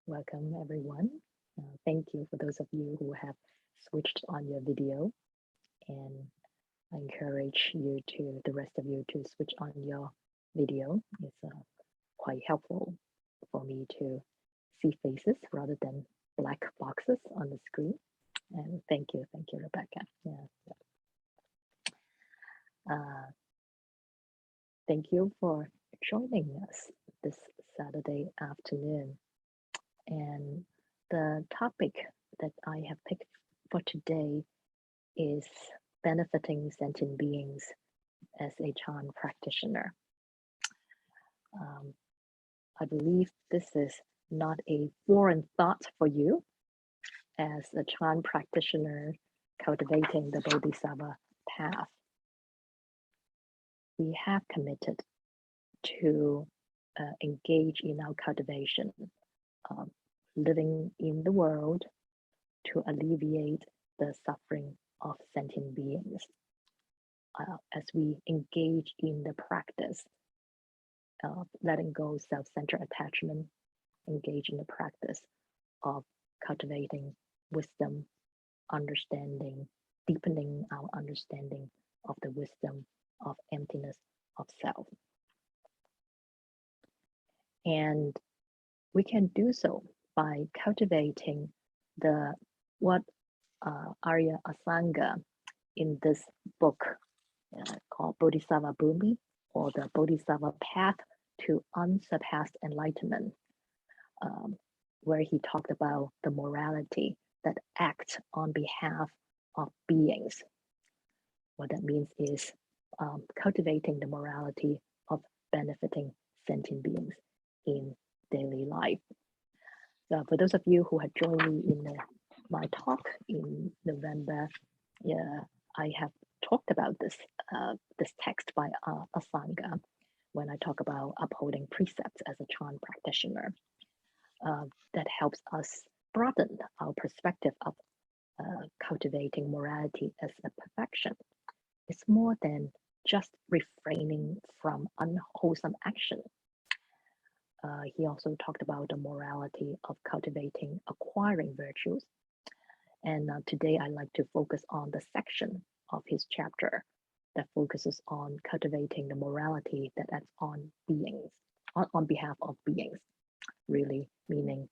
Welcome everyone. Thank you for those of you who have switched on your video, and I encourage the rest of you to switch on your video. It's quite helpful for me to see faces rather than black boxes on the screen. And thank you, Rebecca. Yeah. Thank you for joining us this Saturday afternoon. And the topic that I have picked for today is benefiting sentient beings as a Chan practitioner. I believe this is not a foreign thought for you as a Chan practitioner cultivating the Bodhisattva path. We have committed to engage in our cultivation, living in the world to alleviate the suffering of sentient beings. As we engage in the practice of letting go self-centered attachment, engage in the practice of cultivating wisdom, understanding, deepening our understanding of the wisdom of emptiness of self. And we can do so by cultivating what Arya Asanga in this book called Bodhisattva Bhumi, or the Bodhisattva Path to Unsurpassed Enlightenment, where he talked about the morality that acts on behalf of beings. What that means is cultivating the morality of benefiting sentient beings in daily life. So for those of you who had joined me in my talk in November, I have talked about this text by Asanga when I talk about upholding precepts as a Chan practitioner. That helps us broaden our perspective of cultivating morality as a perfection. It's more than just refraining from unwholesome action. He also talked about the morality of cultivating acquiring virtues. And today I'd like to focus on the section of his chapter that focuses on cultivating the morality that acts on beings, on behalf of beings, really meaning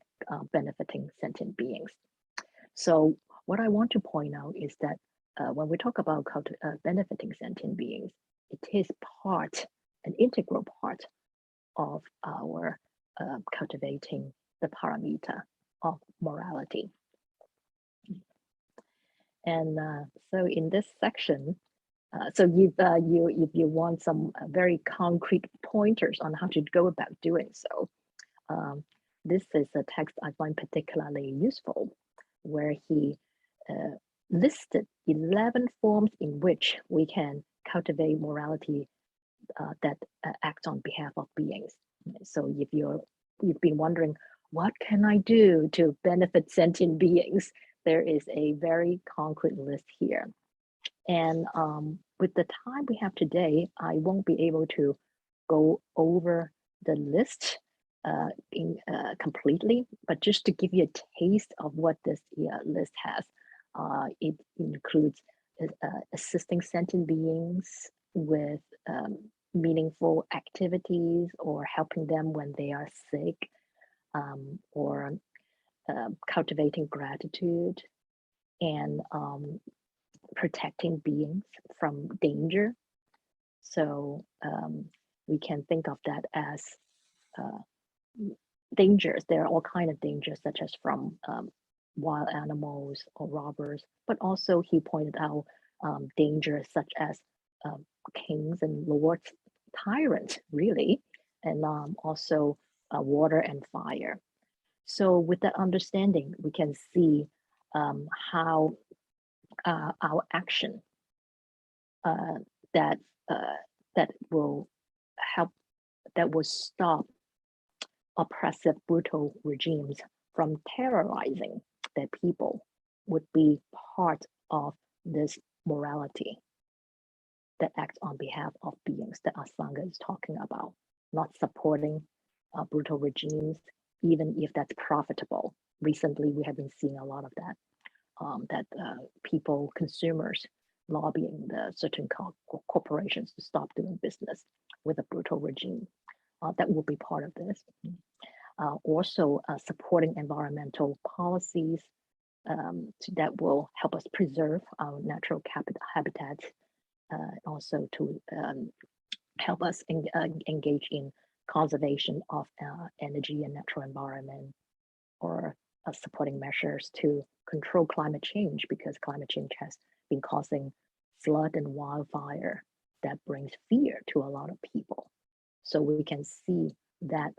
benefiting sentient beings. So what I want to point out is that when we talk about benefiting sentient beings, it is an integral part of our cultivating the paramita of morality. And so in this section, so if you want some very concrete pointers on how to go about doing so, this is a text I find particularly useful, where he listed 11 forms in which we can cultivate morality that acts on behalf of beings. So if you've been wondering, what can I do to benefit sentient beings? There is a very concrete list here. And with the time we have today, I won't be able to go over the list completely, but just to give you a taste of what this list has, it includes assisting sentient beings with meaningful activities, or helping them when they are sick, or cultivating gratitude, and protecting beings from danger. So we can think of that as dangers. There are all kinds of dangers, such as from wild animals or robbers, but also he pointed out dangers such as kings and lords, tyrants, really, and also water and fire. So with that understanding, we can see how our action that will help, that will stop oppressive, brutal regimes from terrorizing their people, would be part of this morality that acts on behalf of beings that Asanga is talking about. Not supporting brutal regimes, even if that's profitable. Recently, we have been seeing a lot of that, people, consumers, lobbying the certain corporations to stop doing business with a brutal regime. That will be part of this. Also, supporting environmental policies that will help us preserve our natural habitats, also to help us engage in conservation of energy and natural environment, or supporting measures to control climate change, because climate change has been causing flood and wildfire that brings fear to a lot of people. So we can see that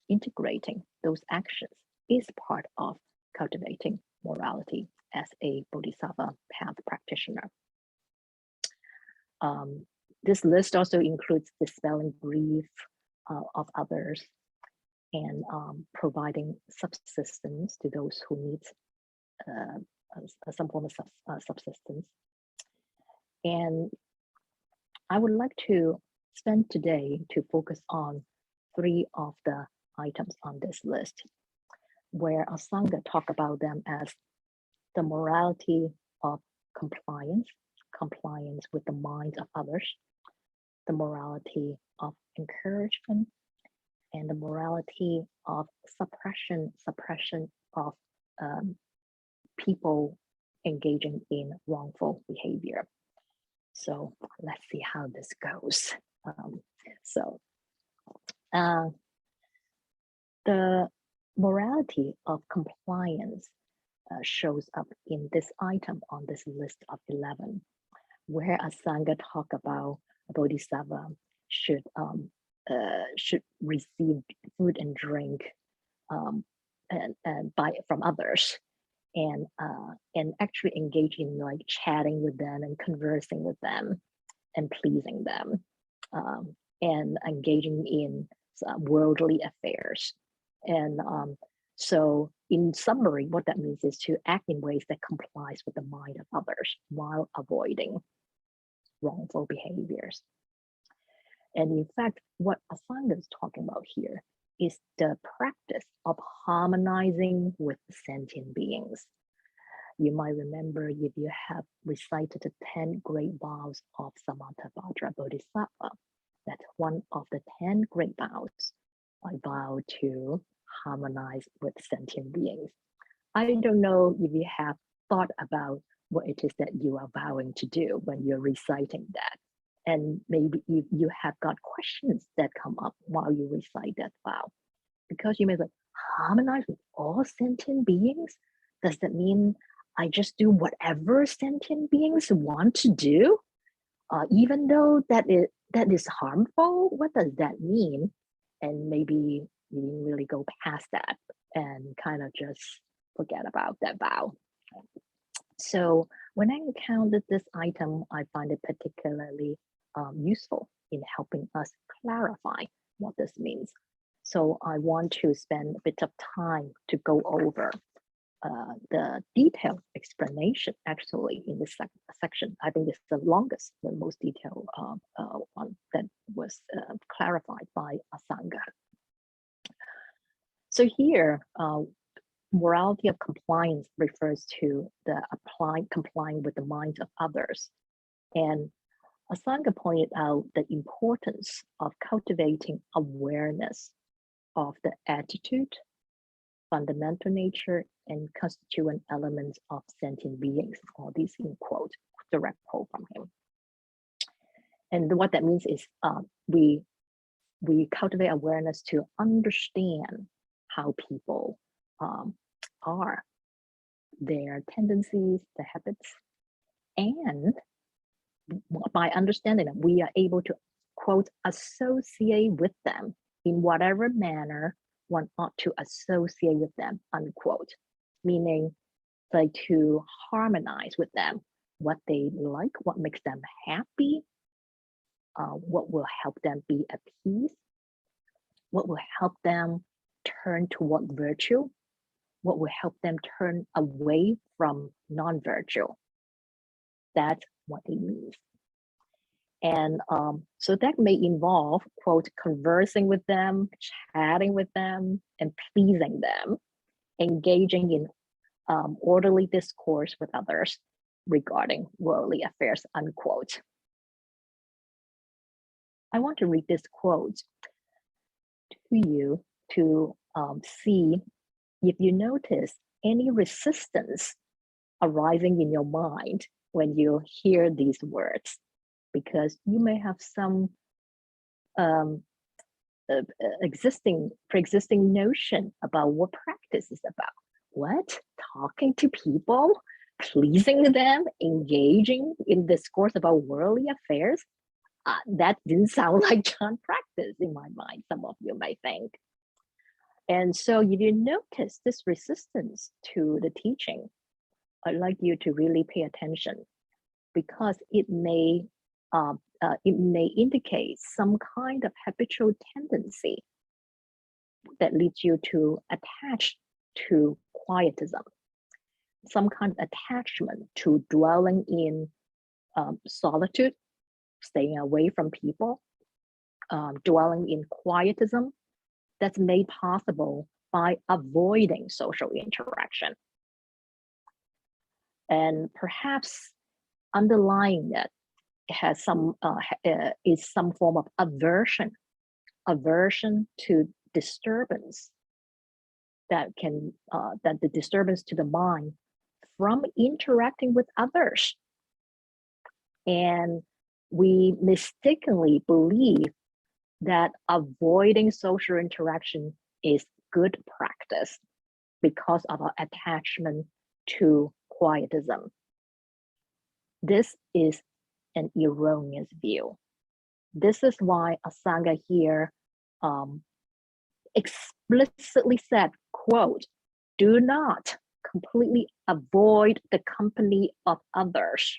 integrating those actions is part of cultivating morality as a Bodhisattva path practitioner. This list also includes dispelling grief of others and providing subsistence to those who need some form of subsistence. And I would like to spend today to focus on 3 of the items on this list, where Asanga talk about them as the morality of compliance with the minds of others, the morality of encouragement, and the morality of suppression of people engaging in wrongful behavior. So let's see how this goes. The morality of compliance shows up in this item on this list of 11, where Asanga talk about a Bodhisattva should receive food and drink from others, and actually engage in like chatting with them and conversing with them and pleasing them, and engaging in worldly affairs. And so in summary, what that means is to act in ways that complies with the mind of others while avoiding wrongful behaviors. And in fact, what Asanga is talking about here is the practice of harmonizing with sentient beings. You might remember, if you have recited the 10 great vows of Samantabhadra Bodhisattva, that's one of the 10 great vows. I vow to harmonize with sentient beings. I don't know if you have thought about what it is that you are vowing to do when you're reciting that. And maybe if you have got questions that come up while you recite that vow, because you may be like, harmonize with all sentient beings? Does that mean I just do whatever sentient beings want to do? Even though that is harmful? What does that mean? And maybe you didn't really go past that and kind of just forget about that vow. So when I encountered this item, I find it particularly useful in helping us clarify what this means. So I want to spend a bit of time to go over the detailed explanation actually in this section. I think this is the longest, the most detailed one that was clarified by Asanga. So here, morality of compliance refers to the complying with the minds of others. And Asanga pointed out the importance of cultivating awareness of the attitude, fundamental nature, and constituent elements of sentient beings. All these in quote, direct quote from him. And what that means is we cultivate awareness to understand how people are, their tendencies, their habits, and by understanding them, we are able to, quote, associate with them in whatever manner one ought to associate with them, unquote. Meaning, like to harmonize with them, what they like, what makes them happy, what will help them be at peace, what will help them turn toward virtue, what will help them turn away from non-virtue. That's what it means. And so that may involve, quote, conversing with them, chatting with them, and pleasing them, engaging in orderly discourse with others regarding worldly affairs, unquote. I want to read this quote to you to see if you notice any resistance arising in your mind when you hear these words, because you may have some pre-existing notion about what practice is about. What? Talking to people, pleasing them, engaging in discourse about worldly affairs? That didn't sound like Chan practice in my mind, some of you might think. And so if you notice this resistance to the teaching, I'd like you to really pay attention, because it may indicate some kind of habitual tendency that leads you to attach to quietism, some kind of attachment to dwelling in solitude, staying away from people, dwelling in quietism that's made possible by avoiding social interaction. And perhaps underlying that has is some form of aversion to disturbance, that the disturbance to the mind from interacting with others. And we mistakenly believe that avoiding social interaction is good practice because of our attachment to quietism. This is an erroneous view. This is why Asanga here explicitly said, quote, do not completely avoid the company of others,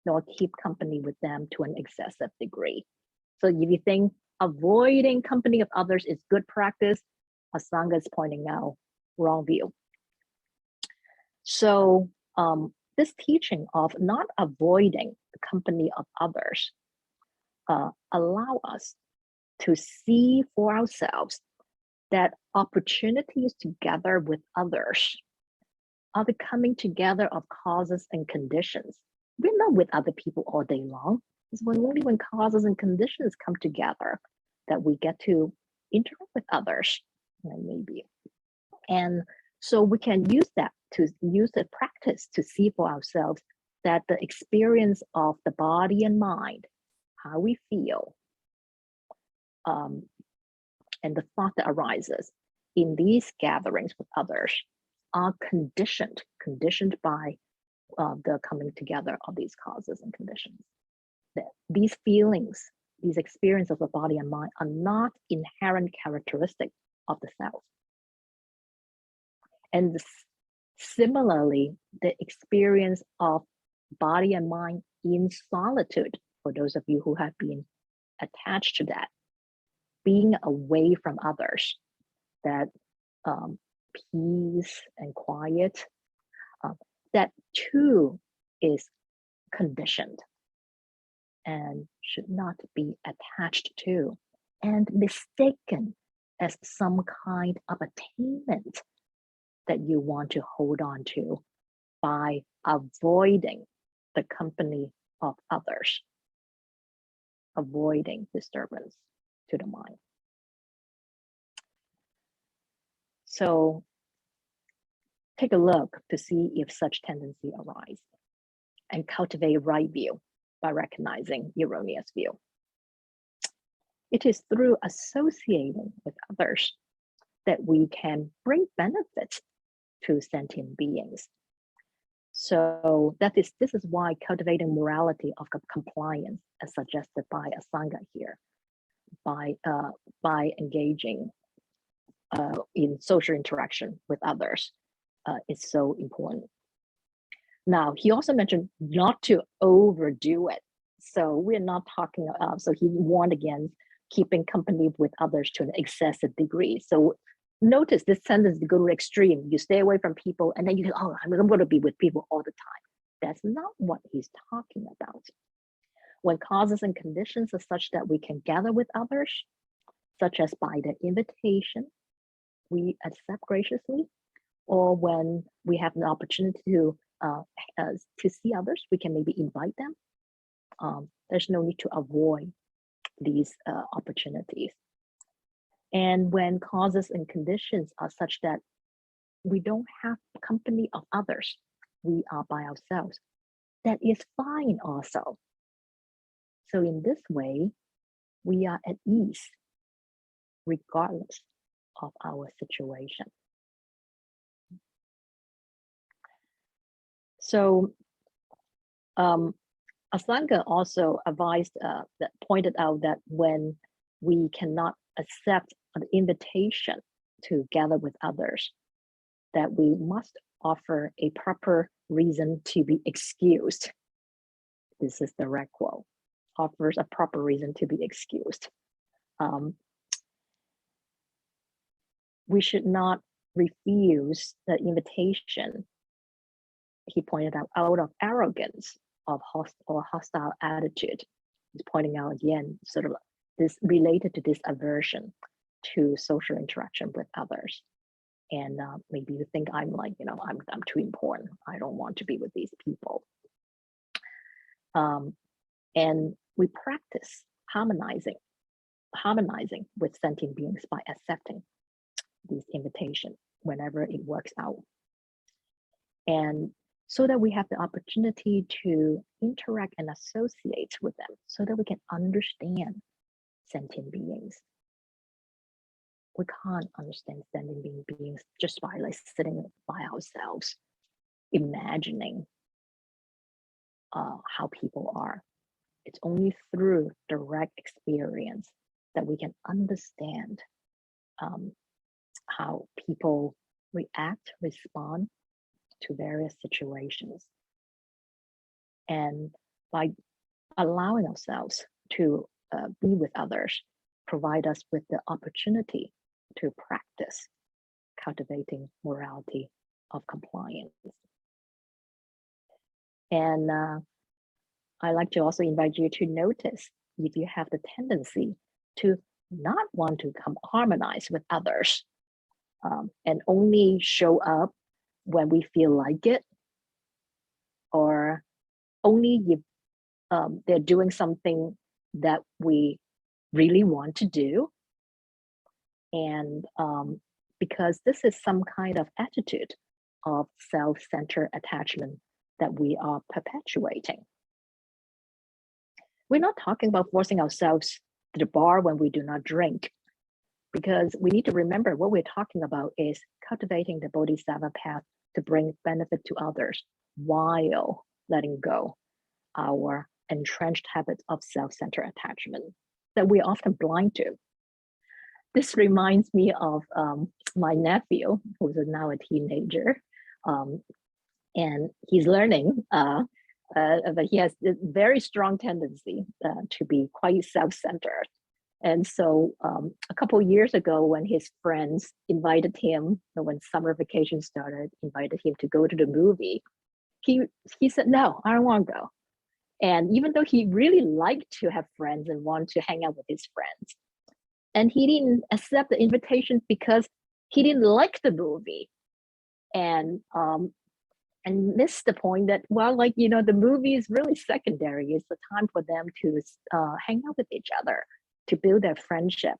nor keep company with them to an excessive degree. So if you think avoiding company of others is good practice, Asanga is pointing out wrong view. So this teaching of not avoiding the company of others allow us to see for ourselves that opportunities to gather with others are the coming together of causes and conditions. We're not with other people all day long. It's only when causes and conditions come together that we get to interact with others, maybe. And so we can use the practice to see for ourselves that the experience of the body and mind, how we feel, and the thought that arises in these gatherings with others are conditioned by the coming together of these causes and conditions. That these feelings, these experiences of the body and mind are not inherent characteristics of the self. And similarly, the experience of body and mind in solitude, for those of you who have been attached to that, being away from others, that peace and quiet, that too is conditioned and should not be attached to and mistaken as some kind of attainment that you want to hold on to by avoiding the company of others, avoiding disturbance to the mind. So take a look to see if such tendency arises and cultivate right view by recognizing erroneous view. It is through associating with others that we can bring benefits to sentient beings. So this is why cultivating morality of compliance, as suggested by Asanga here, by engaging in social interaction with others, is so important. Now, he also mentioned not to overdo it. So we're not talking about, so he warned against keeping company with others to an excessive degree. So notice this sentence to go to extreme. You stay away from people and then you go, oh, I'm going to be with people all the time. That's not what he's talking about. when causes and conditions are such that we can gather with others, such as by the invitation we accept graciously, or when we have an opportunity to see others, we can maybe invite them. There's no need to avoid these opportunities. And when causes and conditions are such that we don't have company of others, we are by ourselves, that is fine also. So in this way, we are at ease regardless of our situation. So Asanga also advised, that pointed out that when we cannot accept an invitation to gather with others, that we must offer a proper reason to be excused. This is the direct quote. Offers a proper reason to be excused. We should not refuse the invitation, he pointed out of arrogance or hostile attitude. He's pointing out again, sort of this related to this aversion to social interaction with others. And maybe you think I'm like, I'm too important. I don't want to be with these people. And we practice harmonizing with sentient beings by accepting these invitations whenever it works out. And so that we have the opportunity to interact and associate with them so that we can understand sentient beings. We can't understand sentient beings just by like sitting by ourselves, imagining how people are. It's only through direct experience that we can understand how people react, respond to various situations. And by allowing ourselves to be with others, provide us with the opportunity to practice cultivating morality of compliance. And I like to also invite you to notice if you have the tendency to not want to harmonize with others and only show up when we feel like it, or only if they're doing something that we really want to do. And because this is some kind of attitude of self-centered attachment that we are perpetuating. We're not talking about forcing ourselves to the bar when we do not drink, because we need to remember what we're talking about is cultivating the bodhisattva path to bring benefit to others while letting go our entrenched habits of self-centered attachment that we're often blind to. This reminds me of my nephew, who's now a teenager, and he's learning, but he has a very strong tendency to be quite self-centered. And so a couple of years ago, when his friends invited him, when summer vacation started, invited him to go to the movie, he said, no, I don't want to go. And even though he really liked to have friends and want to hang out with his friends, and he didn't accept the invitation because he didn't like the movie, and missed the point that, well, like, the movie is really secondary. It's the time for them to hang out with each other, to build their friendship.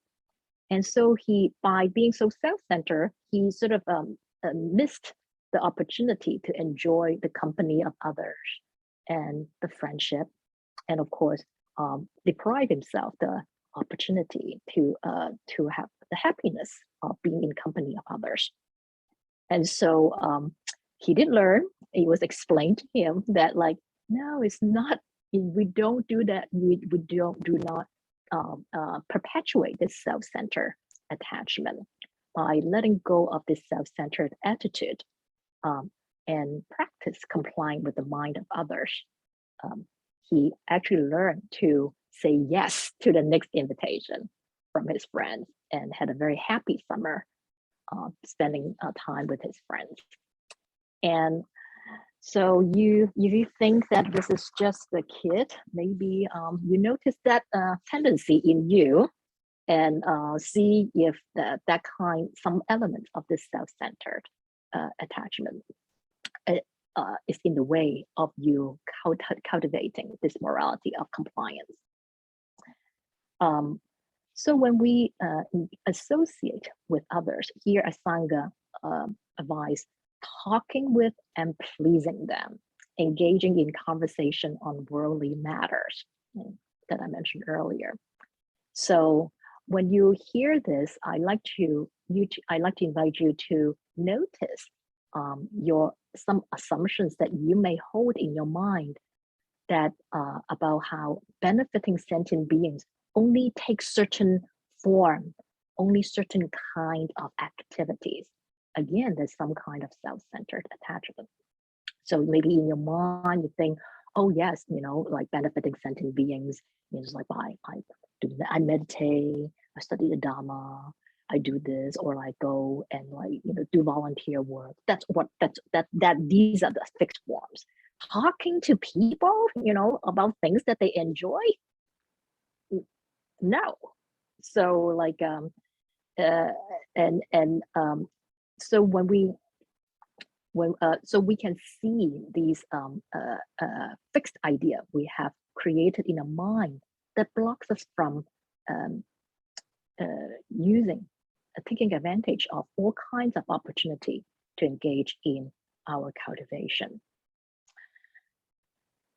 And so he, by being so self-centered, he sort of missed the opportunity to enjoy the company of others and the friendship, and of course, deprive himself the opportunity to have the happiness of being in company of others. And so he did learn. It was explained to him that, like, no, it's not. We don't do that. We do not perpetuate this self-centered attachment by letting go of this self-centered attitude and practice complying with the mind of others. He actually learned to say yes to the next invitation from his friends and had a very happy summer spending time with his friends. And So if you think that this is just the kid, maybe you notice that tendency in you, and see if some element of this self-centered attachment is in the way of you cultivating this morality of compliance. So when we associate with others, here Asanga advise talking with and pleasing them, engaging in conversation on worldly matters that I mentioned earlier. So when you hear this, I like to invite you to notice some assumptions that you may hold in your mind that about how benefiting sentient beings only take certain form, only certain kind of activities. Again, there's some kind of self-centered attachment. So maybe in your mind you think, oh yes, like benefiting sentient beings means like I meditate, I study the Dharma, I do this, or I go and do volunteer work. These are the fixed forms. Talking to people, about things that they enjoy, no. So so so we can see these fixed idea we have created in a mind that blocks us from taking advantage of all kinds of opportunity to engage in our cultivation.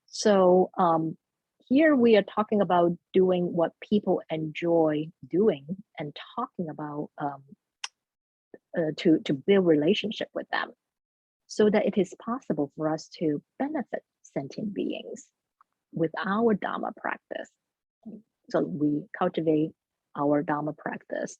So here we are talking about doing what people enjoy doing and talking about to build relationship with them so that it is possible for us to benefit sentient beings with our Dharma practice. So we cultivate our Dharma practice.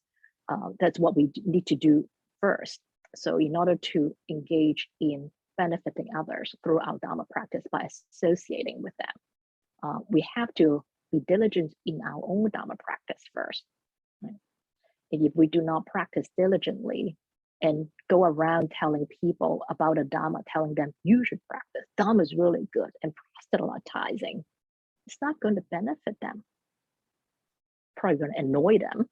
That's what we need to do first. So in order to engage in benefiting others through our Dharma practice by associating with them, we have to be diligent in our own Dharma practice first. Right? And if we do not practice diligently and go around telling people about a Dharma, telling them you should practice, Dharma is really good, and proselytizing, it's not going to benefit them. Probably going to annoy them,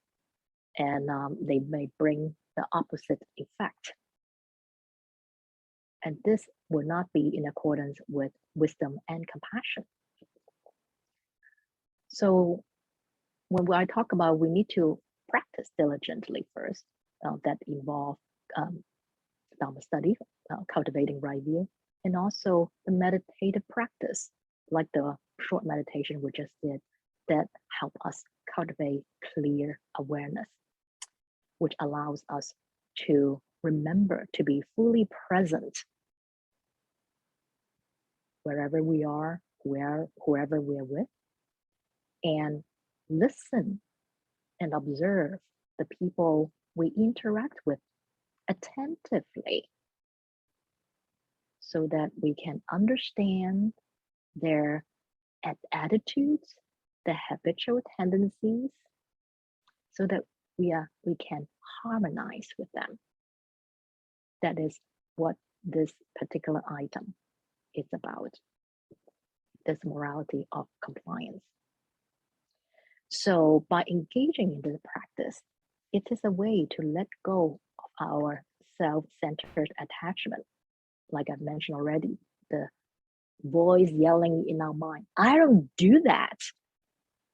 and they may bring the opposite effect. And this will not be in accordance with wisdom and compassion. So when I talk about we need to practice diligently first, that involve Dharma study, cultivating right view, and also the meditative practice, like the short meditation we just did, that help us cultivate clear awareness, which allows us to remember to be fully present wherever we are, whoever we're with, and listen and observe the people we interact with attentively so that we can understand their attitudes, the habitual tendencies, so that we can harmonize with them. That is what this particular item is about, this morality of compliance. So by engaging in this practice, it is a way to let go of our self-centered attachment. Like I've mentioned already, the voice yelling in our mind, I don't do that.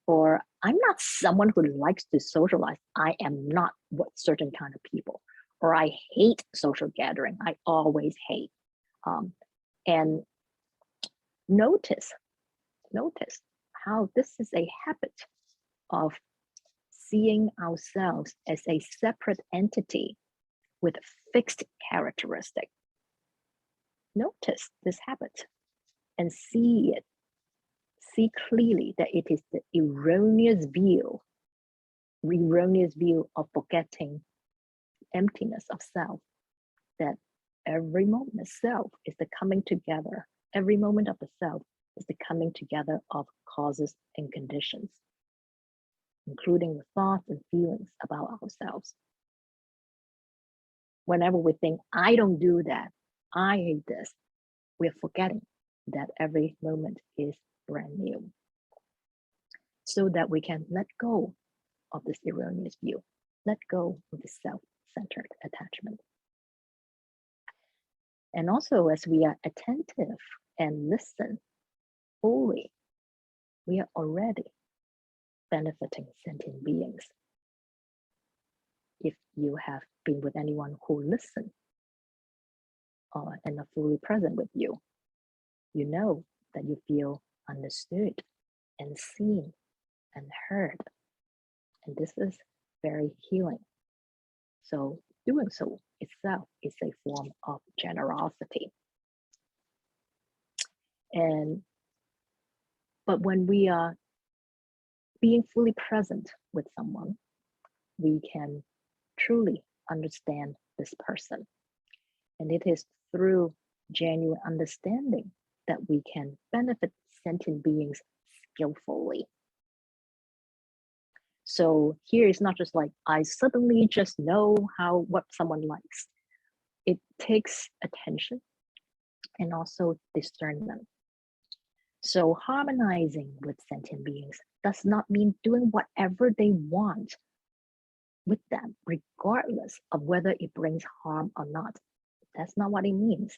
Or I'm not someone who likes to socialize. I am not what certain kind of people. Or I hate social gathering. I always hate. And notice how this is a habit of seeing ourselves as a separate entity with fixed characteristic. Notice this habit and see clearly that it is the erroneous view of forgetting emptiness of self, that every moment of self is the coming together. Every moment of the self is the coming together of causes and conditions, including the thoughts and feelings about ourselves. Whenever we think, I don't do that, I hate this, we're forgetting that every moment is brand new, so that we can let go of this erroneous view, let go of the self-centered attachment. And also, as we are attentive and listen fully, we are already benefiting sentient beings. If you have been with anyone who listens and are fully present with you, you know that you feel understood and seen and heard. And this is very healing. So doing so itself is a form of generosity. But when we are being fully present with someone, we can truly understand this person. And it is through genuine understanding that we can benefit sentient beings skillfully. So here it's not just like, I suddenly just know what someone likes. It takes attention and also discernment. So harmonizing with sentient beings does not mean doing whatever they want with them, regardless of whether it brings harm or not. That's not what it means.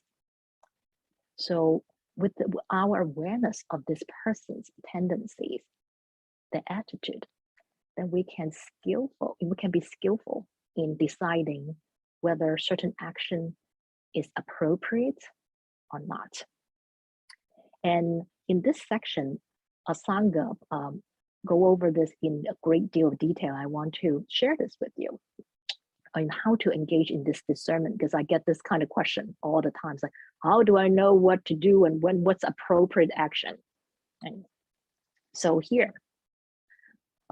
So with our awareness of this person's tendencies, the attitude, then we can be skillful in deciding whether certain action is appropriate or not. And in this section, Asanga go over this in a great deal of detail. I want to share this with you on how to engage in this discernment, because I get this kind of question all the time. It's like, how do I know what to do and what's appropriate action? And so here,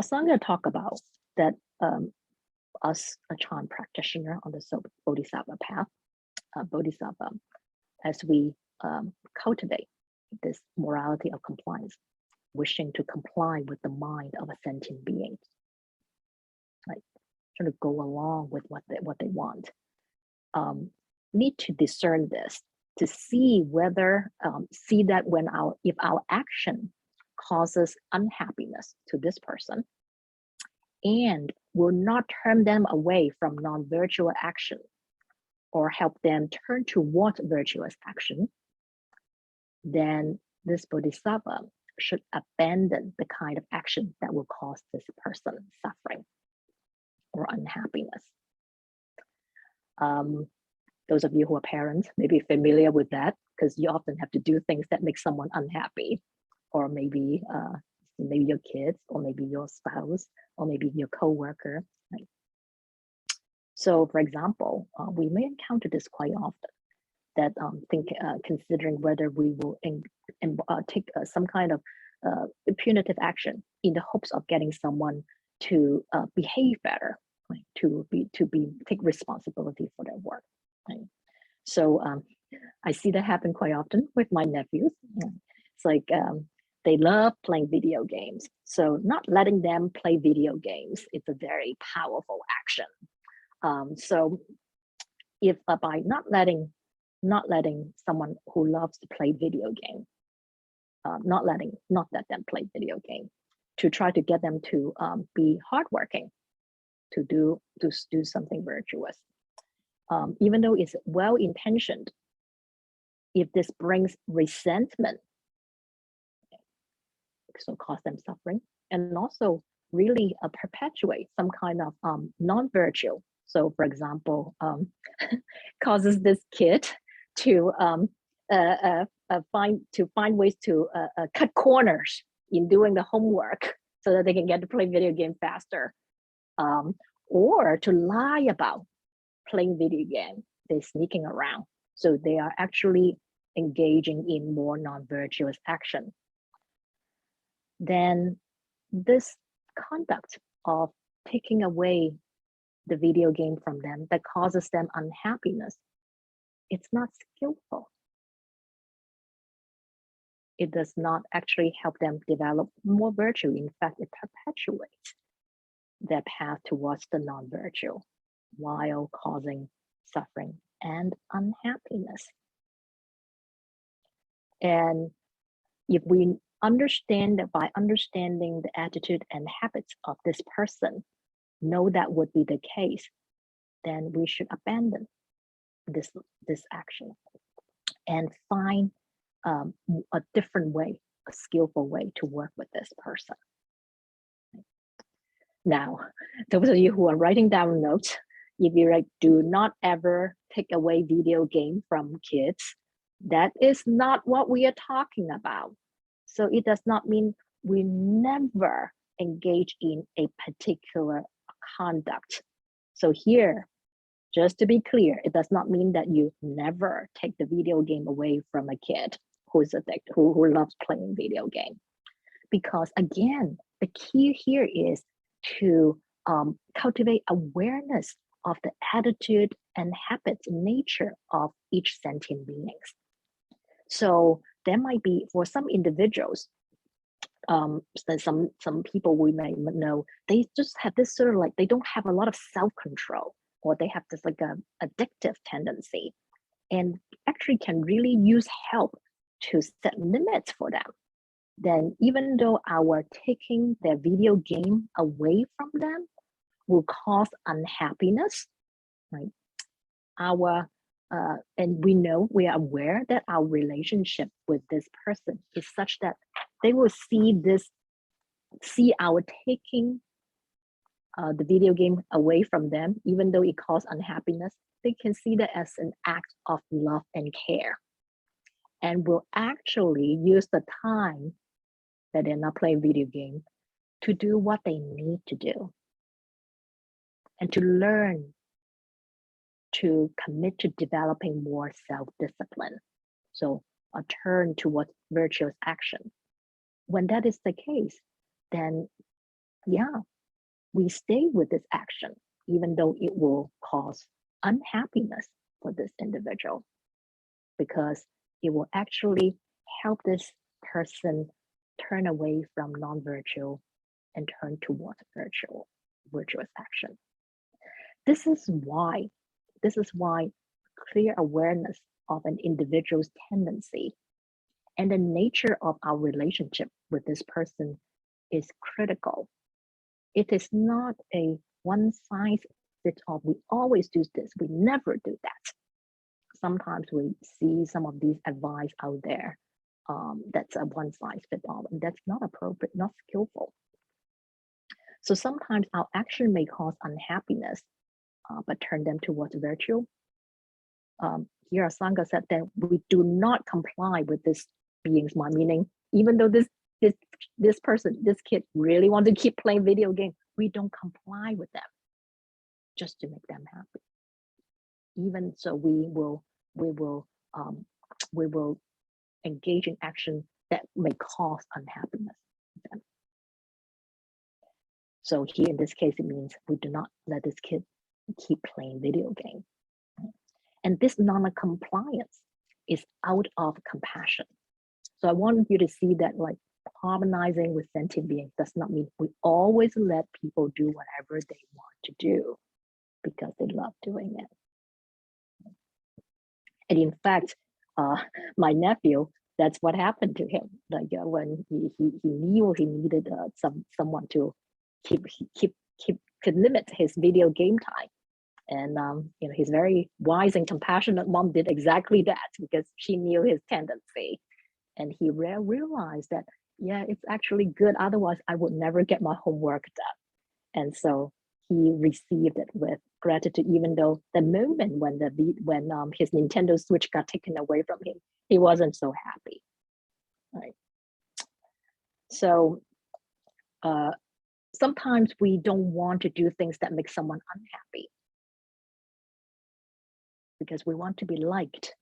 Asanga talk about that us, a Chan practitioner on the Bodhisattva path, Bodhisattva, as we cultivate this morality of compliance, wishing to comply with the mind of a sentient being, like trying to go along with what they want, need to discern this to see whether see that if our action causes unhappiness to this person and will not turn them away from non-virtuous action or help them turn towards virtuous action, then this bodhisattva should abandon the kind of action that will cause this person suffering or unhappiness. Those of you who are parents may be familiar with that, because you often have to do things that make someone unhappy, or maybe your kids, or maybe your spouse, or maybe your coworker. Right? So, for example, we may encounter this quite often. That considering whether we will take some kind of punitive action in the hopes of getting someone to behave better, right? to take responsibility for their work. Right? So I see that happen quite often with my nephews. It's like they love playing video games. So not letting them play video games, it's a very powerful action. So if by not letting someone who loves to play video game, not let them play video game, to try to get them to be hardworking, to do something virtuous, even though it's well-intentioned, if this brings resentment, so cause them suffering, and also really perpetuate some kind of non-virtue. So, for example, causes this kid to find ways to cut corners in doing the homework so that they can get to play video game faster, or to lie about playing video game. They're sneaking around, so they are actually engaging in more non-virtuous action. Then this conduct of taking away the video game from them that causes them unhappiness, it's not skillful. It does not actually help them develop more virtue. In fact, it perpetuates their path towards the non-virtue while causing suffering and unhappiness. And if we understand that by understanding the attitude and habits of this person, know that would be the case, then we should abandon this action and find a different way, a skillful way to work with this person. Now, those of you who are writing down notes, if you like, do not ever take away video game from kids. That is not what we are talking about. So it does not mean we never engage in a particular conduct. So here, just to be clear, it does not mean that you never take the video game away from a kid who's addicted, who loves playing video game. Because again, the key here is to cultivate awareness of the attitude and habits nature of each sentient beings. So there might be, for some individuals, some people we may know, they just have this sort of like, they don't have a lot of self-control, or they have this like a addictive tendency, and actually can really use help to set limits for them. Then even though our taking their video game away from them will cause unhappiness, right? And we know, we are aware that our relationship with this person is such that they will see our taking the video game away from them, even though it causes unhappiness, they can see that as an act of love and care, and will actually use the time that they're not playing video game to do what they need to do, and to learn to commit to developing more self-discipline. So a turn towards virtuous action. When that is the case, then yeah, we stay with this action, even though it will cause unhappiness for this individual, because it will actually help this person turn away from non-virtual and turn towards virtuous action. This is why clear awareness of an individual's tendency and the nature of our relationship with this person is critical. It is not a one size fits all. We always do this. We never do that. Sometimes we see some of these advice out there that's a one size fits all, and that's not appropriate, not skillful. So sometimes our action may cause unhappiness, but turn them towards virtue. Here Asanga said that we do not comply with this being's mind, meaning even though this person, this kid really wants to keep playing video game, we don't comply with them just to make them happy. Even so, we will engage in action that may cause unhappiness to them. So here in this case, it means we do not let this kid keep playing video game. And this non-compliance is out of compassion. So I want you to see that like harmonizing with sentient beings does not mean we always let people do whatever they want to do because they love doing it. And in fact, my nephew, that's what happened to him. Like when he knew he needed someone to could limit his video game time. And his very wise and compassionate mom did exactly that because she knew his tendency. And he realized that, yeah, it's actually good. Otherwise, I would never get my homework done. And so he received it with gratitude, even though the moment when his Nintendo Switch got taken away from him, he wasn't so happy. Right. So sometimes we don't want to do things that make someone unhappy because we want to be liked.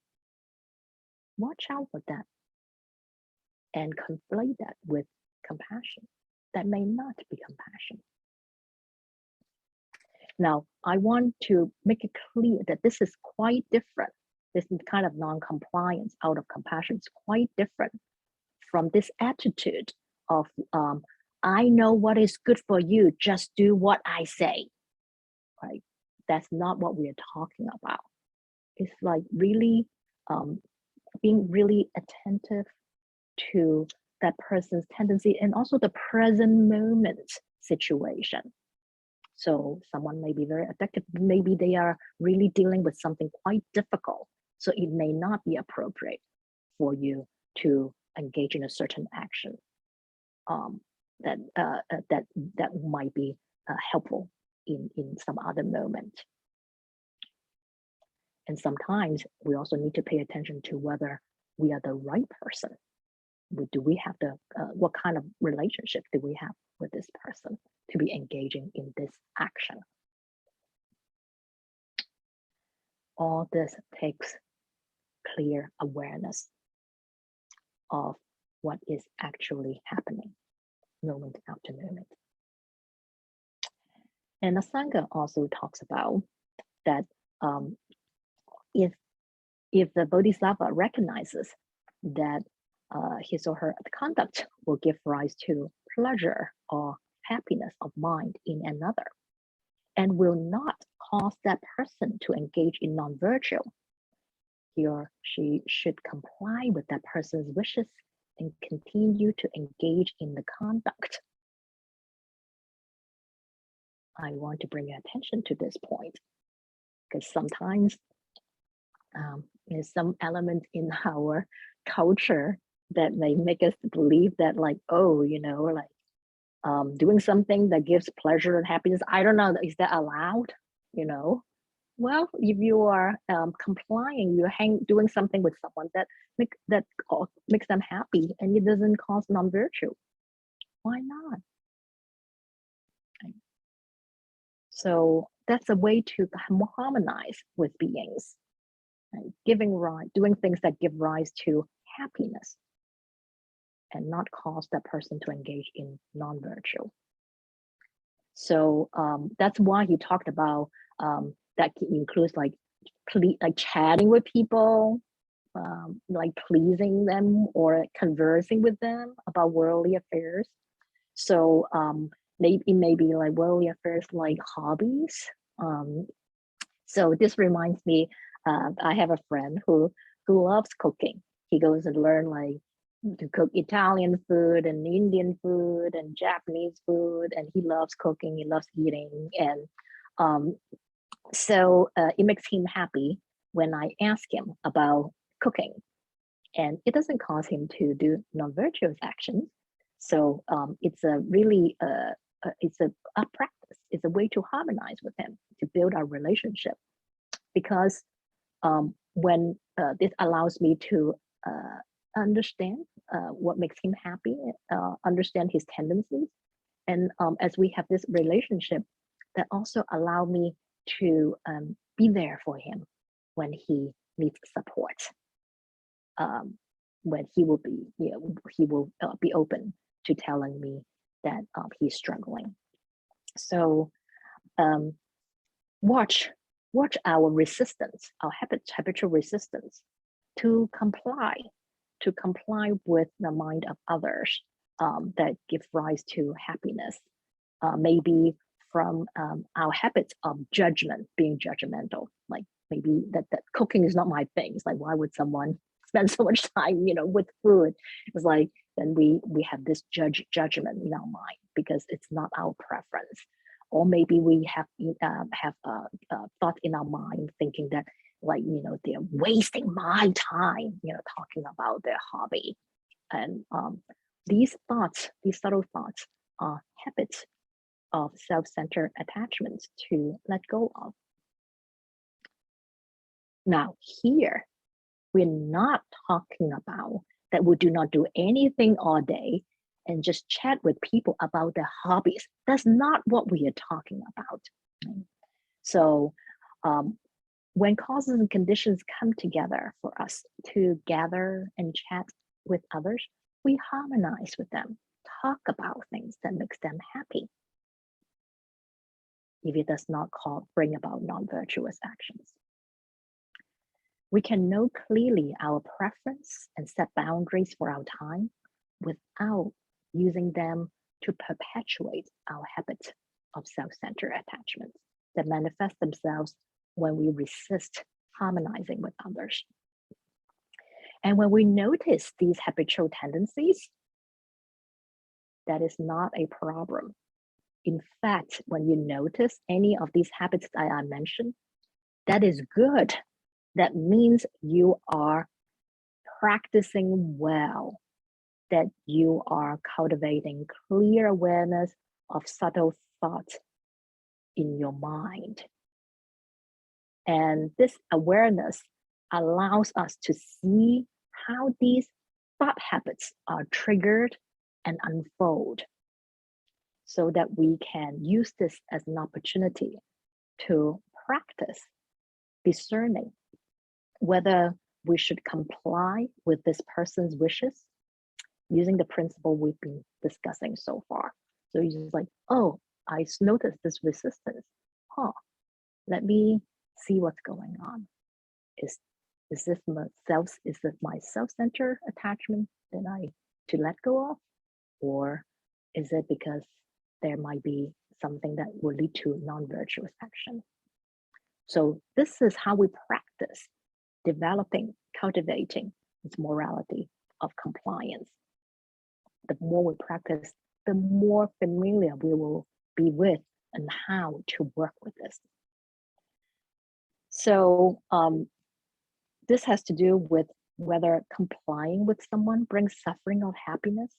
Watch out for that and conflate that with compassion. That may not be compassion. Now, I want to make it clear that this is quite different. This kind of non-compliance out of compassion is quite different from this attitude of, I know what is good for you, just do what I say, right? That's not what we are talking about. It's like really being really attentive to that person's tendency and also the present moment situation. So someone may be very addicted, maybe they are really dealing with something quite difficult. So it may not be appropriate for you to engage in a certain action that might be helpful in some other moment. And sometimes we also need to pay attention to whether we are the right person. Do we have what kind of relationship do we have with this person to be engaging in this action? All this takes clear awareness of what is actually happening moment after moment. And Asanga also talks about that if the Bodhisattva recognizes that his or her conduct will give rise to pleasure or happiness of mind in another, and will not cause that person to engage in non-virtue, he or she should comply with that person's wishes and continue to engage in the conduct. I want to bring your attention to this point, because sometimes there's some element in our culture that may make us believe that, like, oh, doing something that gives pleasure and happiness, I don't know, is that allowed? Well, if you are complying, you're doing something with someone that makes them happy and it doesn't cause non-virtue, why not? So that's a way to harmonize with beings, right? Doing things that give rise to happiness and not cause that person to engage in non-virtue. So that's why he talked about that includes like chatting with people, like pleasing them or conversing with them about worldly affairs. So it may be like worldly affairs like hobbies. So this reminds me, I have a friend who loves cooking. He goes and learn like to cook Italian food and Indian food and Japanese food, and he loves cooking, he loves eating. And so it makes him happy when I ask him about cooking, and it doesn't cause him to do non-virtuous actions. So it's a really it's a practice. It's a way to harmonize with him, to build our relationship, because when this allows me to understand what makes him happy, understand his tendencies, and as we have this relationship, that also allow me to be there for him when he needs support, when he will be open to telling me that he's struggling. So watch our resistance, our habitual resistance to comply with the mind of others that give rise to happiness. Maybe from our habits of judgment, being judgmental, like maybe that cooking is not my thing. It's like, why would someone spend so much time, with food? It's like, then we have this judgment in our mind because it's not our preference. Or maybe we have thought in our mind thinking that, like, they're wasting my time, talking about their hobby. And these subtle thoughts are habits of self-centered attachments to let go of. Now here, we're not talking about that we do not do anything all day and just chat with people about their hobbies. That's not what we are talking about. So when causes and conditions come together for us to gather and chat with others, we harmonize with them, talk about things that makes them happy, if it does not bring about non-virtuous actions. We can know clearly our preference and set boundaries for our time without using them to perpetuate our habits of self-centered attachments that manifest themselves when we resist harmonizing with others. And when we notice these habitual tendencies, that is not a problem. In fact, when you notice any of these habits that I mentioned, that is good. That means you are practicing well, that you are cultivating clear awareness of subtle thoughts in your mind. And this awareness allows us to see how these thought habits are triggered and unfold, so that we can use this as an opportunity to practice discerning whether we should comply with this person's wishes using the principle we've been discussing so far. So you're just like, oh, I noticed this resistance. Let me see what's going on. Is this my self-centered attachment that I to let go of? Or is it because there might be something that will lead to non-virtuous action? So this is how we practice cultivating this morality of compliance. The more we practice, the more familiar we will be with and how to work with this. So this has to do with whether complying with someone brings suffering or happiness,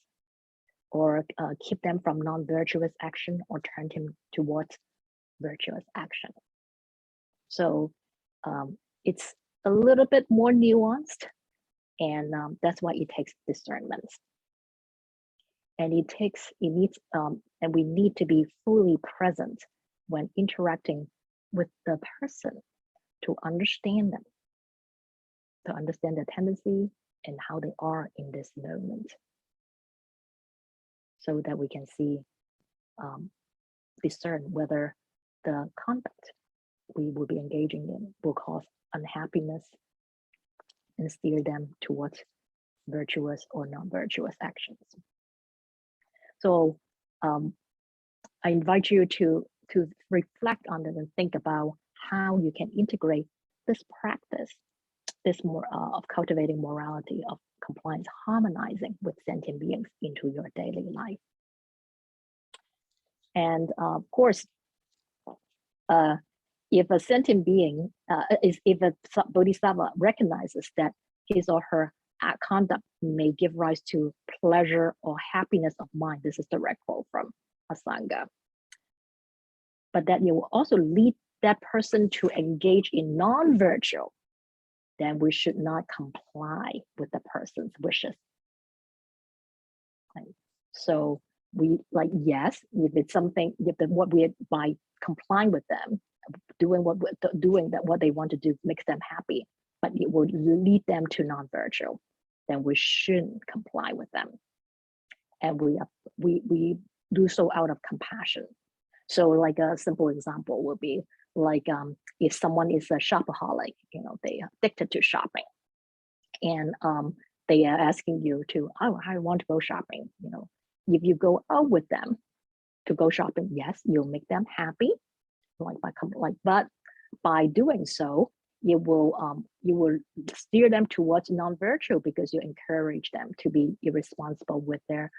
or keep them from non-virtuous action, or turn them towards virtuous action. So it's a little bit more nuanced, and that's why it takes discernment. And and we need to be fully present when interacting with the person to understand them, to understand their tendency and how they are in this moment, so that we can discern whether the conduct we will be engaging in will cause unhappiness and steer them towards virtuous or non-virtuous actions. So I invite you to reflect on it and think about how you can integrate this practice, this of cultivating morality of compliance, harmonizing with sentient beings into your daily life. And of course, if a sentient being, if a bodhisattva recognizes that his or her conduct may give rise to pleasure or happiness of mind, this is direct quote from Asanga, but that it will also lead that person to engage in non-virtue, then we should not comply with the person's wishes. Right? So we yes, if it's something, by complying with them, doing what they want to do makes them happy, but it will lead them to non-virtue, then we shouldn't comply with them. And we do so out of compassion. So like a simple example would be like if someone is a shopaholic, they are addicted to shopping, and they are asking you to, I want to go shopping. If you go out with them to go shopping, yes, you'll make them happy, but by doing so, you will steer them towards non-virtue, because you encourage them to be irresponsible with their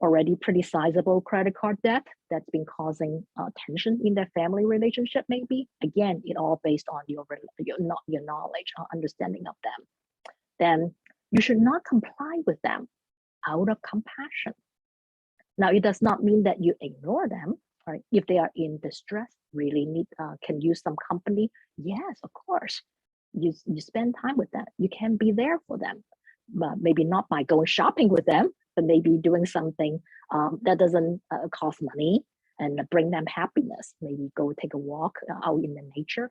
already pretty sizable credit card debt that's been causing tension in their family relationship. Maybe again, it all based on your knowledge or understanding of them. Then you should not comply with them out of compassion. Now, it does not mean that you ignore them. Right? If they are in distress, really can use some company, yes, of course. You spend time with them. You can be there for them, but maybe not by going shopping with them, but maybe doing something that doesn't cost money and bring them happiness. Maybe go take a walk out in the nature.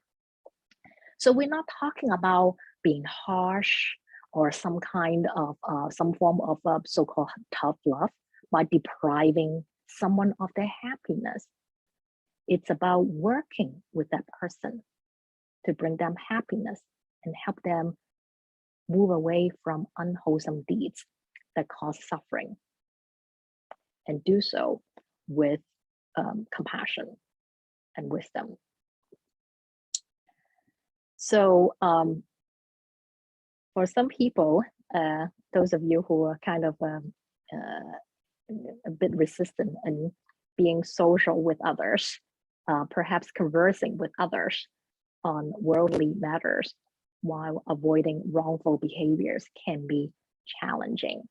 So we're not talking about being harsh or some kind of some form of so-called tough love by depriving someone of their happiness. It's about working with that person to bring them happiness and help them move away from unwholesome deeds that cause suffering, and do so with compassion and wisdom. So for some people, those of you who are kind of a bit resistant in being social with others, perhaps conversing with others on worldly matters while avoiding wrongful behaviors can be challenging.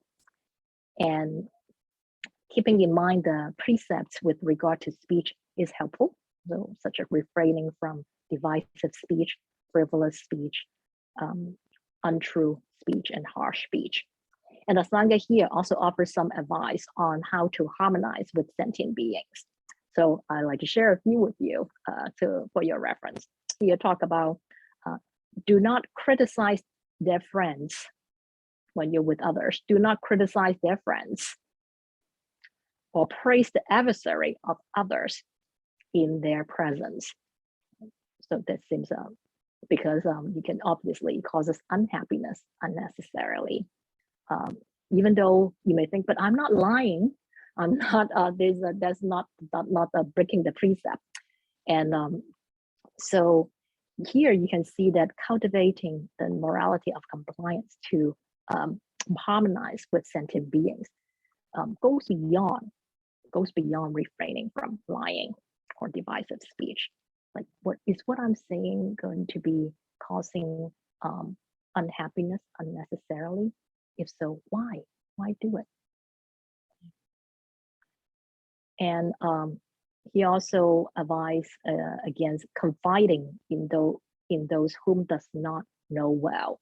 And keeping in mind the precepts with regard to speech is helpful, so such as refraining from divisive speech, frivolous speech, untrue speech, and harsh speech. And the Sangha here also offers some advice on how to harmonize with sentient beings. So I'd like to share a few with you for your reference. Here talk about do not criticize their friends when you're with others. Do not criticize their friends or praise the adversary of others in their presence. So that seems because you can obviously cause us unhappiness unnecessarily. Even though you may think, but I'm not lying. I'm not. That's not breaking the precept. And so here you can see that cultivating the morality of compliance to harmonize with sentient beings goes beyond refraining from lying or divisive speech. Like, what I'm saying going to be causing unhappiness unnecessarily? If so, why? Why do it? And he also advised against confiding in those whom does not know well.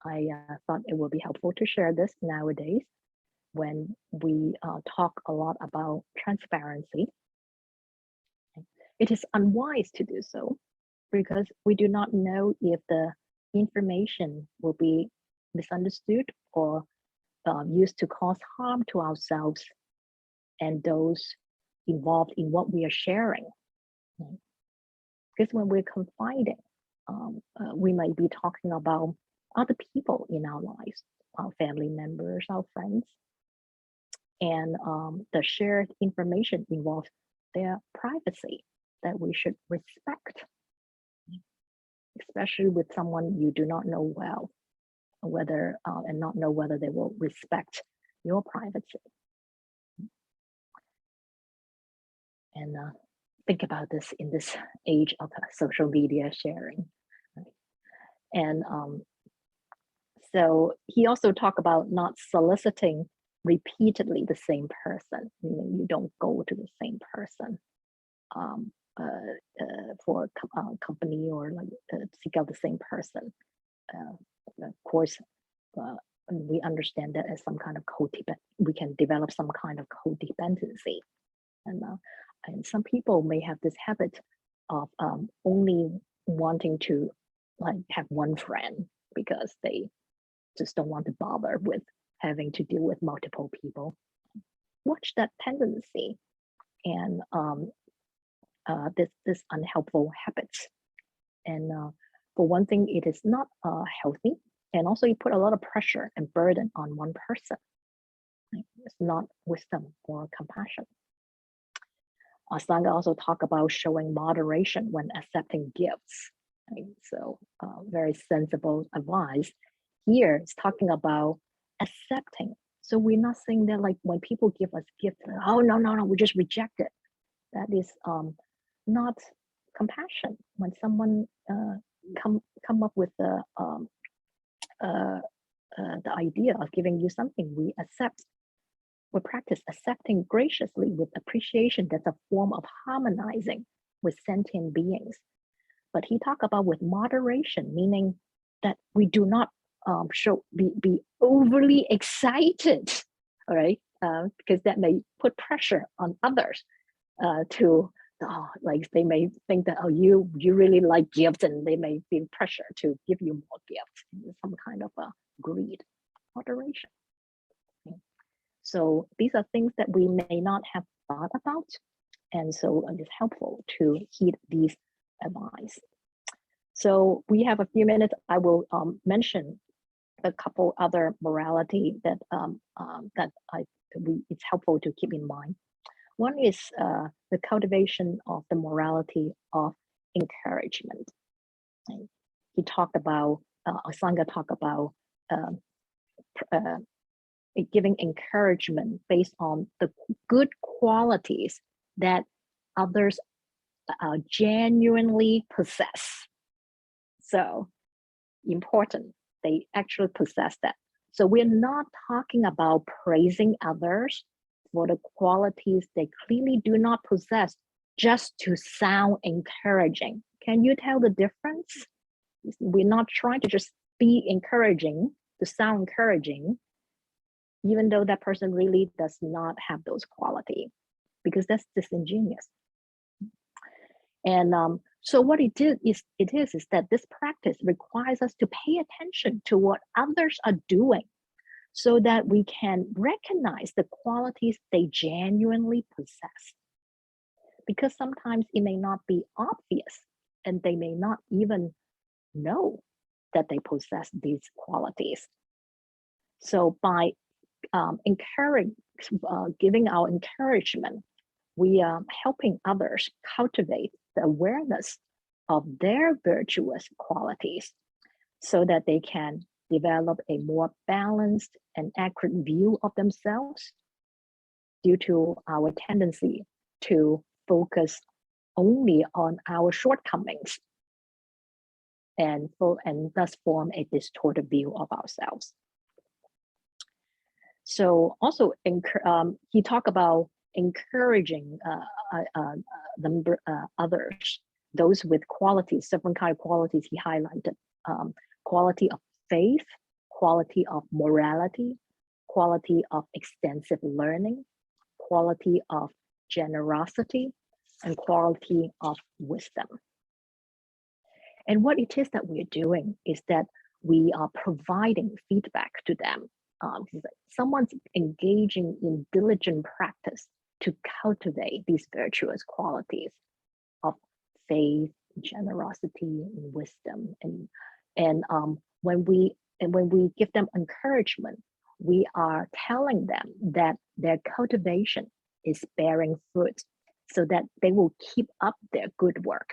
I thought it would be helpful to share this nowadays when we talk a lot about transparency. It is unwise to do so because we do not know if the information will be misunderstood or used to cause harm to ourselves and those involved in what we are sharing. Because when we're confiding, we might be talking about other people in our lives, our family members, our friends, and the shared information involves their privacy that we should respect, especially with someone you do not know well, whether and not know whether they will respect your privacy. And think about this in this age of social media sharing. Right? And so he also talked about not soliciting repeatedly the same person, meaning you don't go to the same person for company or like seek out the same person. Of course, we understand that as some kind of we can develop some kind of codependency. And some people may have this habit of only wanting to like have one friend because they just don't want to bother with having to deal with multiple people. Watch that tendency and this unhelpful habits. And for one thing, it is not healthy, and also you put a lot of pressure and burden on one person. It's not wisdom or compassion. Sangha also talk about showing moderation when accepting gifts. Right? So very sensible advice. Here it's talking about accepting. So we're not saying that like when people give us gifts, oh no, we just reject it. That is not compassion. When someone come up with the idea of giving you something, we accept. We practice accepting graciously with appreciation. That's a form of harmonizing with sentient beings. But he talked about with moderation, meaning that we do not be overly excited, all right? Because that may put pressure on others like they may think that you really like gifts, and they may feel pressure to give you more gifts. Some kind of greed, moderation. So these are things that we may not have thought about. And so it's helpful to heed these advice. So we have a few minutes. I will mention a couple other morality that it's helpful to keep in mind. One is the cultivation of the morality of encouragement. He talked about Asanga talk about giving encouragement based on the good qualities that others genuinely possess. So important, they actually possess that. So we're not talking about praising others for the qualities they clearly do not possess just to sound encouraging. Can you tell the difference? We're not trying to just be encouraging, to sound encouraging, even though that person really does not have those qualities, because that's disingenuous. And so what it is that this practice requires us to pay attention to what others are doing so that we can recognize the qualities they genuinely possess. Because sometimes it may not be obvious and they may not even know that they possess these qualities. So by giving our encouragement, we are helping others cultivate the awareness of their virtuous qualities so that they can develop a more balanced and accurate view of themselves due to our tendency to focus only on our shortcomings and thus form a distorted view of ourselves. So also, he talked about encouraging others, those with qualities, different kind of qualities he highlighted, quality of faith, quality of morality, quality of extensive learning, quality of generosity, and quality of wisdom. And what it is that we're doing is that we are providing feedback to them. Someone's engaging in diligent practice to cultivate these virtuous qualities of faith, generosity, and wisdom. And when we give them encouragement, we are telling them that their cultivation is bearing fruit, so that they will keep up their good work.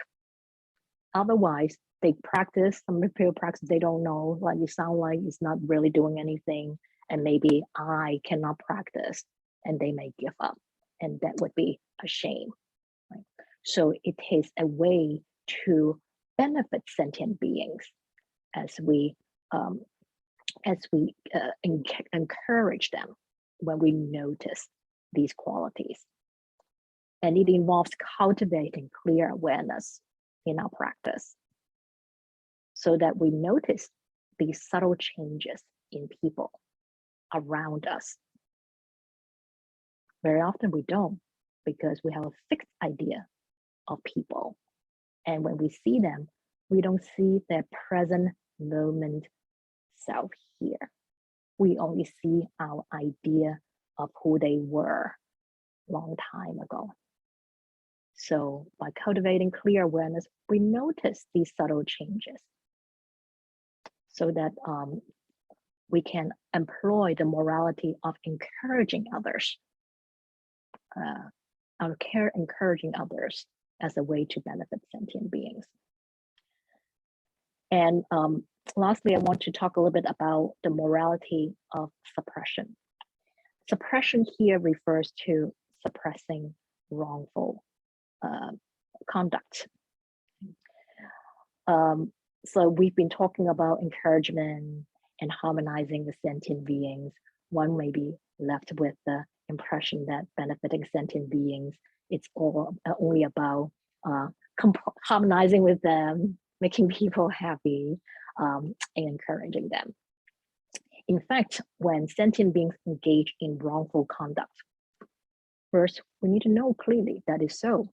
Otherwise, they practice, some people practice, they don't know, like you sound like it's not really doing anything, and maybe I cannot practice, and they may give up, and that would be a shame. Right? So it is a way to benefit sentient beings as we encourage them when we notice these qualities. And it involves cultivating clear awareness in our practice so that we notice these subtle changes in people around us. Very often we don't, because we have a fixed idea of people. And when we see them, we don't see their present moment self here. We only see our idea of who they were a long time ago. So by cultivating clear awareness, we notice these subtle changes so that we can employ the morality of encouraging others, encouraging others as a way to benefit sentient beings. And lastly, I want to talk a little bit about the morality of suppression. Suppression here refers to suppressing wrongful conduct. So we've been talking about encouragement and harmonizing with sentient beings. One may be left with the impression that benefiting sentient beings, it's all only about harmonizing with them, making people happy, and encouraging them. In fact, when sentient beings engage in wrongful conduct, first, we need to know clearly that is so.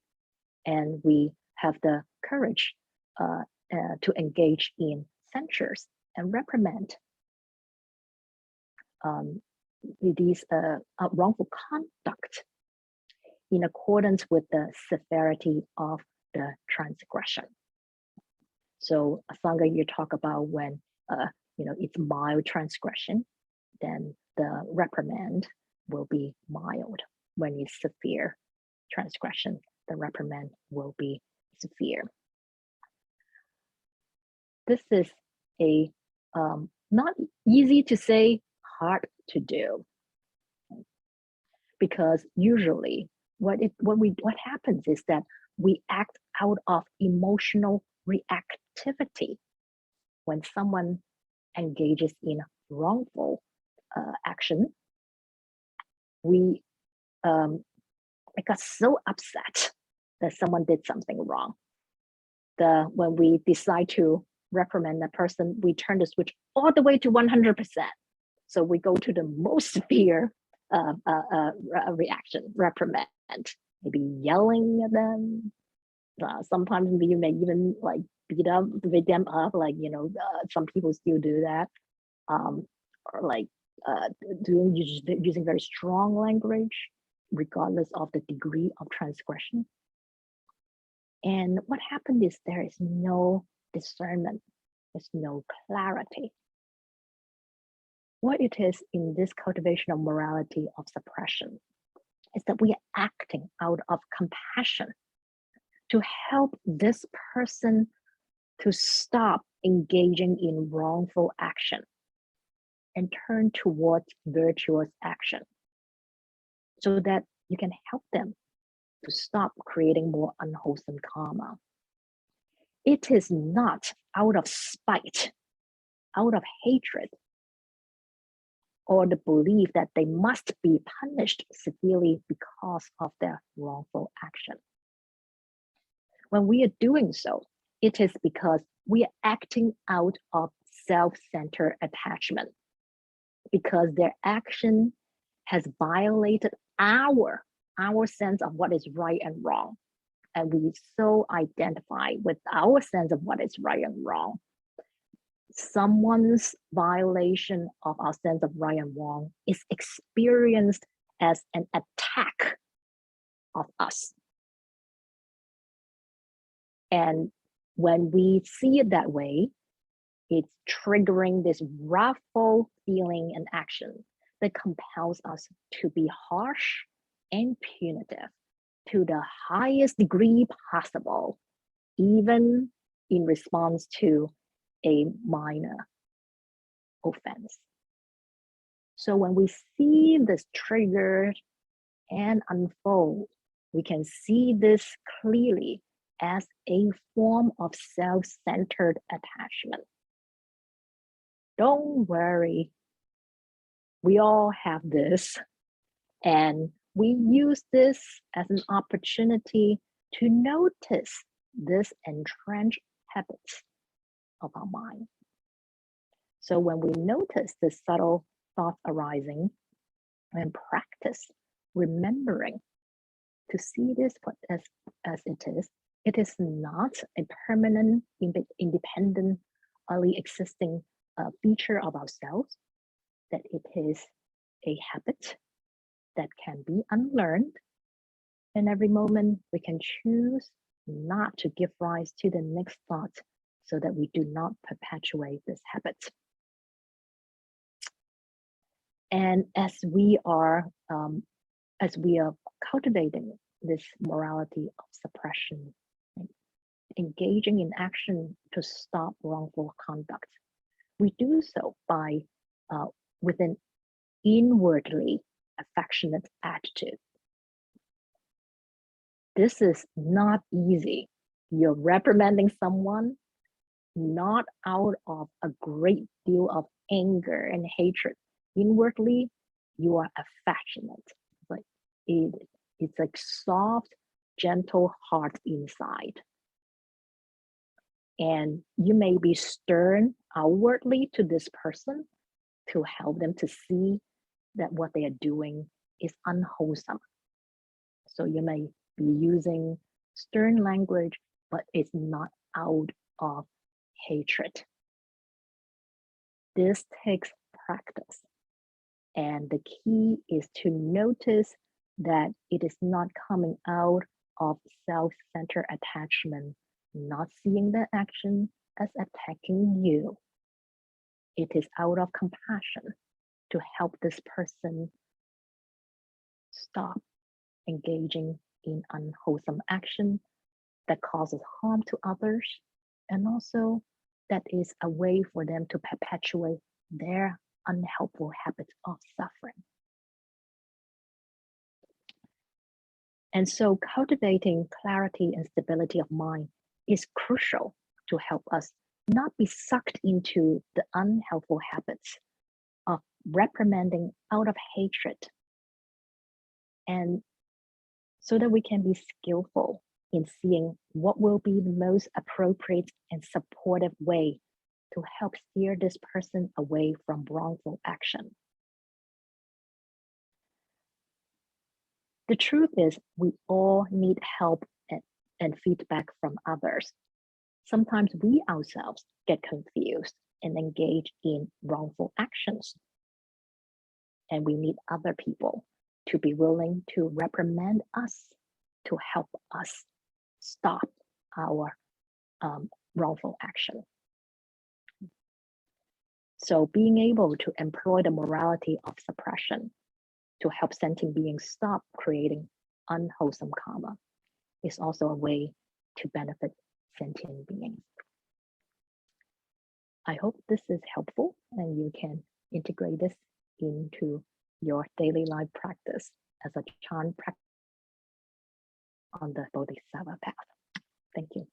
And we have the courage to engage in censures and reprimand these wrongful conduct in accordance with the severity of the transgression. So Asanga, you talk about when it's mild transgression, then the reprimand will be mild. When it's severe transgression, the reprimand will be severe. This is a not easy to say, hard to do. Because usually what happens is that we act out of emotional reactivity when someone engages in wrongful action. We got so upset that someone did something wrong. When we decide to reprimand that person, we turn the switch all the way to 100%. So we go to the most severe reaction, reprimand, maybe yelling at them. Sometimes you may even like beat them up, like, some people still do that. Or like using very strong language, regardless of the degree of transgression. And what happened is there is no discernment, there's no clarity. What it is in this cultivation of morality of suppression is that we are acting out of compassion to help this person to stop engaging in wrongful action and turn towards virtuous action, so that you can help them to stop creating more unwholesome karma. It is not out of spite, out of hatred, or the belief that they must be punished severely because of their wrongful action. When we are doing so, it is because we are acting out of self-centered attachment, because their action has violated our sense of what is right and wrong. And we so identify with our sense of what is right and wrong. Someone's violation of our sense of right and wrong is experienced as an attack of us. And when we see it that way, it's triggering this wrathful feeling and action that compels us to be harsh and punitive to the highest degree possible, even in response to a minor offense. So when we see this trigger and unfold, we can see this clearly as a form of self-centered attachment. Don't worry, we all have this, and we use this as an opportunity to notice this entrenched habits of our mind. So when we notice the subtle thoughts arising and practice remembering to see this as it is not a permanent, independently existing feature of ourselves, that it is a habit that can be unlearned. And every moment we can choose not to give rise to the next thought so that we do not perpetuate this habit. And as we are cultivating this morality of suppression, engaging in action to stop wrongful conduct, we do so by with an inwardly affectionate attitude. This is not easy. You're reprimanding someone not out of a great deal of anger and hatred. Inwardly, you are affectionate. It's like soft, gentle heart inside. And you may be stern outwardly to this person to help them to see that what they are doing is unwholesome. So you may be using stern language, but it's not out of hatred. This takes practice. And the key is to notice that it is not coming out of self-centered attachment, not seeing the action as attacking you. It is out of compassion to help this person stop engaging in unwholesome action that causes harm to others, and also that is a way for them to perpetuate their unhelpful habits of suffering. And so cultivating clarity and stability of mind is crucial to help us not be sucked into the unhelpful habits of reprimanding out of hatred, and so that we can be skillful in seeing what will be the most appropriate and supportive way to help steer this person away from wrongful action. The truth is, we all need help and feedback from others. Sometimes we ourselves get confused and engage in wrongful actions. And we need other people to be willing to reprimand us, to help us stop our wrongful action. So being able to employ the morality of suppression to help sentient beings stop creating unwholesome karma is also a way to benefit sentient beings. I hope this is helpful and you can integrate this into your daily life practice as a Chan practice on the Bodhisattva path. Thank you.